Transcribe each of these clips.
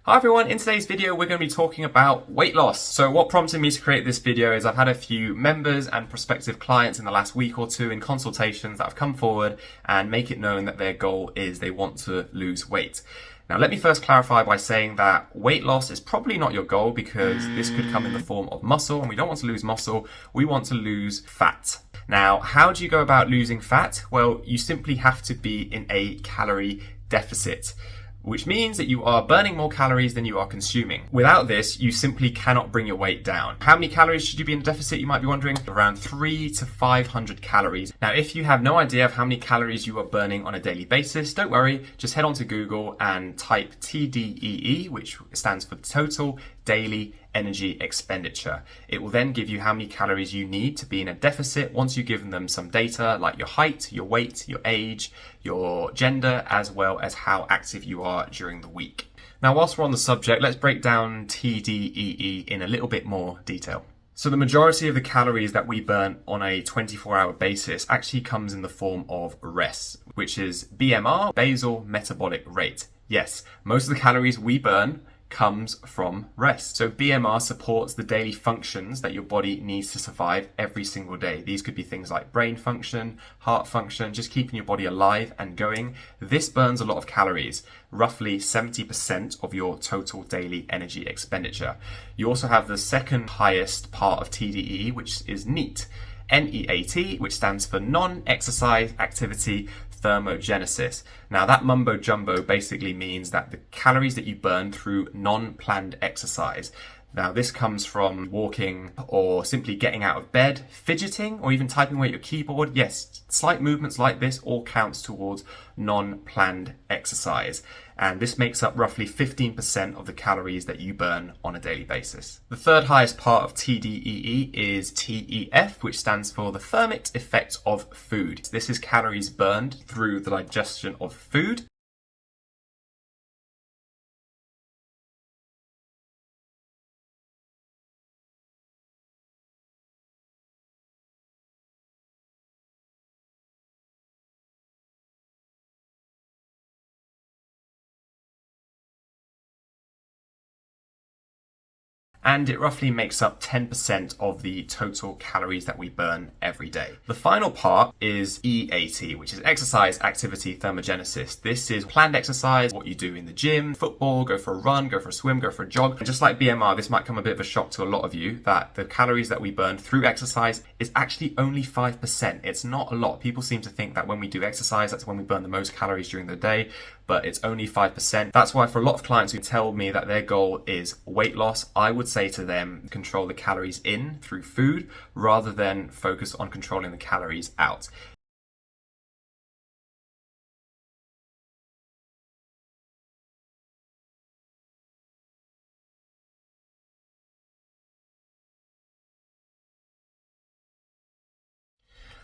Hi everyone, in today's video we're going to be talking about weight loss. So what prompted me to create this video is I've had a few members and prospective clients in the last week or two in consultations that have come forward and make it known that their goal is they want to lose weight. Now let me first clarify by saying that weight loss is probably not your goal because this could come in the form of muscle, and we don't want to lose muscle, we want to lose fat. Now how do you go about losing fat? Well, you simply have to be in a calorie deficit, which means that you are burning more calories than you are consuming. Without this, you simply cannot bring your weight down. How many calories should you be in a deficit, you might be wondering? Around 300 to 500 calories. Now, if you have no idea of how many calories you are burning on a daily basis, don't worry, just head onto Google and type TDEE, which stands for Total Daily Energy Expenditure. It will then give you how many calories you need to be in a deficit once you've given them some data like your height, your weight, your age, your gender, as well as how active you are during the week. Now, whilst we're on the subject, let's break down TDEE in a little bit more detail. So the majority of the calories that we burn on a 24-hour basis actually comes in the form of RES, which is BMR, basal metabolic rate. Yes, most of the calories we burn comes from rest. So BMR supports the daily functions that your body needs to survive every single day. These could be things like brain function, heart function, just keeping your body alive and going. This burns a lot of calories, roughly 70% of your total daily energy expenditure. You also have the second highest part of TDEE, which is NEAT. NEAT, which stands for non-exercise activity thermogenesis. Now that mumbo jumbo basically means that the calories that you burn through non-planned exercise. Now this comes from walking or simply getting out of bed, fidgeting, or even typing away at your keyboard. Yes, slight movements like this all counts towards non-planned exercise. And this makes up roughly 15% of the calories that you burn on a daily basis. The third highest part of TDEE is TEF, which stands for the thermic effect of food. This is calories burned through the digestion of food. And it roughly makes up 10% of the total calories that we burn every day. The final part is EAT, which is exercise activity thermogenesis. This is planned exercise, what you do in the gym, football, go for a run, go for a swim, go for a jog. And just like BMR, this might come a bit of a shock to a lot of you that the calories that we burn through exercise is actually only 5%. It's not a lot. People seem to think that when we do exercise, that's when we burn the most calories during the day, but it's only 5%. That's why for a lot of clients who tell me that their goal is weight loss, I would say to them, control the calories in through food rather than focus on controlling the calories out.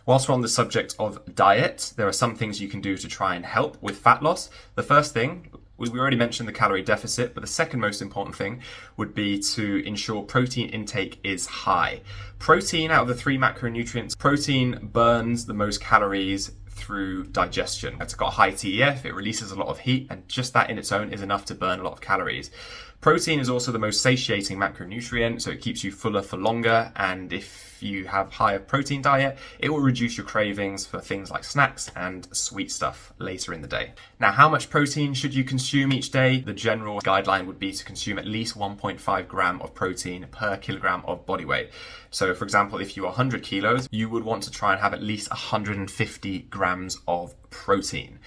Whilst we're on the subject of diet, there are some things you can do to try and help with fat loss. The first thing, we already mentioned the calorie deficit, but the second most important thing would be to ensure protein intake is high. Protein, out of the three macronutrients, protein burns the most calories through digestion. It's got high TEF, it releases a lot of heat, and just that in its own is enough to burn a lot of calories. Protein is also the most satiating macronutrient, so it keeps you fuller for longer, and if you have higher protein diet, it will reduce your cravings for things like snacks and sweet stuff later in the day. Now, how much protein should you consume each day? The general guideline would be to consume at least 1.5 gram of protein per kilogram of body weight. So for example, if you are 100 kilos, you would want to try and have at least 150 grams of protein.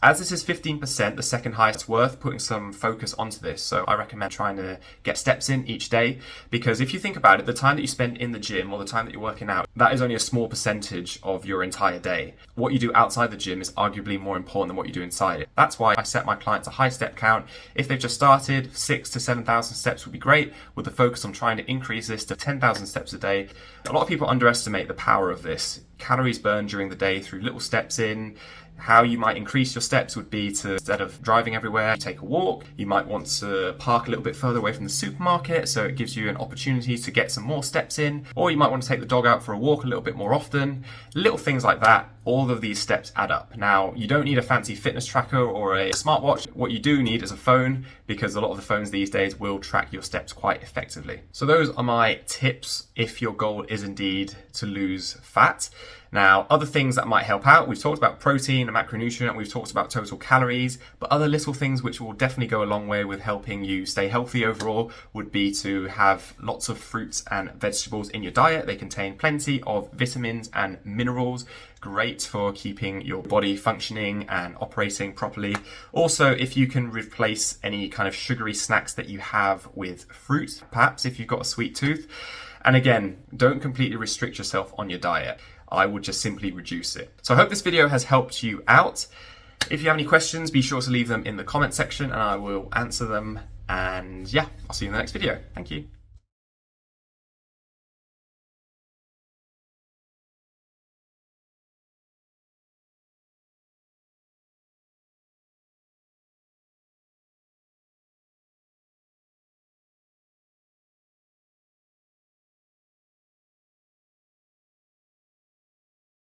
As this is 15%, the second highest, it's worth putting some focus onto this. So I recommend trying to get steps in each day, because if you think about it, the time that you spend in the gym or the time that you're working out, that is only a small percentage of your entire day. What you do outside the gym is arguably more important than what you do inside it. That's why I set my clients a high step count. If they've just started, 6,000 to 7,000 steps would be great, with the focus on trying to increase this to 10,000 steps a day. A lot of people underestimate the power of this. Calories burned during the day through little steps in, How you might increase your steps would be to, instead of driving everywhere, take a walk. You might want to park a little bit further away from the supermarket, so it gives you an opportunity to get some more steps in. Or you might want to take the dog out for a walk a little bit more often. Little things like that. All of these steps add up. Now, you don't need a fancy fitness tracker or a smartwatch. What you do need is a phone, because a lot of the phones these days will track your steps quite effectively. So those are my tips if your goal is indeed to lose fat. Now, other things that might help out, we've talked about protein, a macronutrient, we've talked about total calories, but other little things which will definitely go a long way with helping you stay healthy overall would be to have lots of fruits and vegetables in your diet. They contain plenty of vitamins and minerals, great for keeping your body functioning and operating properly. Also, if you can replace any kind of sugary snacks that you have with fruit, perhaps if you've got a sweet tooth. And again, don't completely restrict yourself on your diet. I would just simply reduce it. So I hope this video has helped you out. If you have any questions, be sure to leave them in the comment section and I will answer them. And yeah, I'll see you in the next video. Thank you.